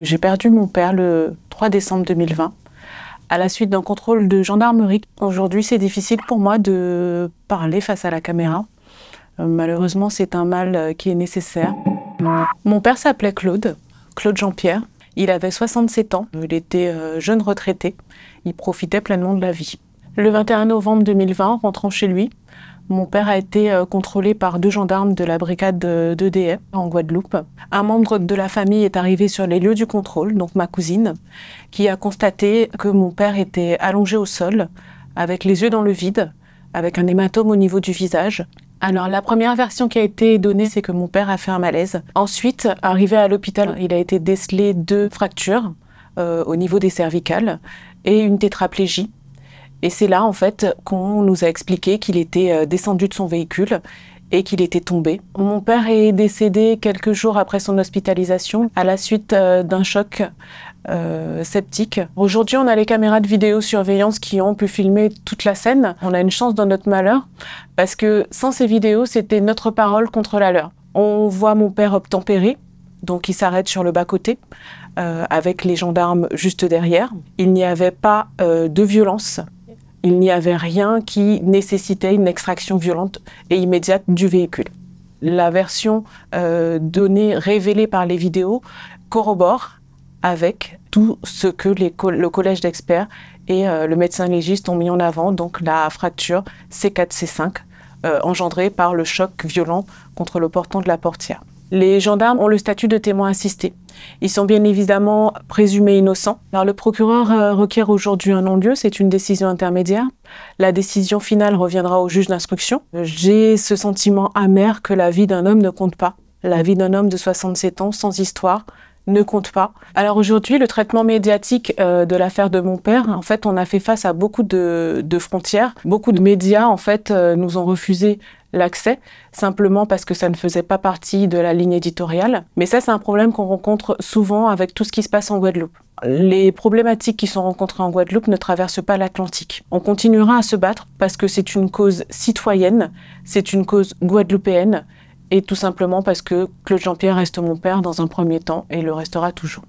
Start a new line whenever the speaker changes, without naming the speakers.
J'ai perdu mon père le 3 décembre 2020 à la suite d'un contrôle de gendarmerie. Aujourd'hui, c'est difficile pour moi de parler face à la caméra. Malheureusement, c'est un mal qui est nécessaire. Mon père s'appelait Claude Jean-Pierre. Il avait 67 ans. Il était jeune retraité. Il profitait pleinement de la vie. Le 21 novembre 2020, rentrant chez lui, mon père a été contrôlé par 2 gendarmes de la brigade d'EDF en Guadeloupe. Un membre de la famille est arrivé sur les lieux du contrôle, donc ma cousine, qui a constaté que mon père était allongé au sol, avec les yeux dans le vide, avec un hématome au niveau du visage. Alors la première version qui a été donnée, c'est que mon père a fait un malaise. Ensuite, arrivé à l'hôpital, il a été décelé 2 fractures au niveau des cervicales et une tétraplégie. Et c'est là, en fait, qu'on nous a expliqué qu'il était descendu de son véhicule et qu'il était tombé. Mon père est décédé quelques jours après son hospitalisation à la suite d'un choc septique. Aujourd'hui, on a les caméras de vidéosurveillance qui ont pu filmer toute la scène. On a une chance dans notre malheur parce que sans ces vidéos, c'était notre parole contre la leur. On voit mon père obtempérer, donc il s'arrête sur le bas-côté avec les gendarmes juste derrière. Il n'y avait pas de violence. Il n'y avait rien qui nécessitait une extraction violente et immédiate du véhicule. La version révélée par les vidéos corrobore avec tout ce que le collège d'experts et le médecin légiste ont mis en avant, donc la fracture C4-C5 engendrée par le choc violent contre le portant de la portière. Les gendarmes ont le statut de témoin assisté. Ils sont bien évidemment présumés innocents. Alors, le procureur requiert aujourd'hui un non-lieu, c'est une décision intermédiaire. La décision finale reviendra au juge d'instruction. J'ai ce sentiment amer que la vie d'un homme ne compte pas. La vie d'un homme de 67 ans, sans histoire, ne compte pas. Alors aujourd'hui, le traitement médiatique de l'affaire de mon père, en fait, on a fait face à beaucoup de frontières. Beaucoup de médias, en fait, nous ont refusé l'accès, simplement parce que ça ne faisait pas partie de la ligne éditoriale. Mais ça, c'est un problème qu'on rencontre souvent avec tout ce qui se passe en Guadeloupe. Les problématiques qui sont rencontrées en Guadeloupe ne traversent pas l'Atlantique. On continuera à se battre parce que c'est une cause citoyenne, c'est une cause guadeloupéenne, et tout simplement parce que Claude Jean-Pierre reste mon père dans un premier temps et le restera toujours.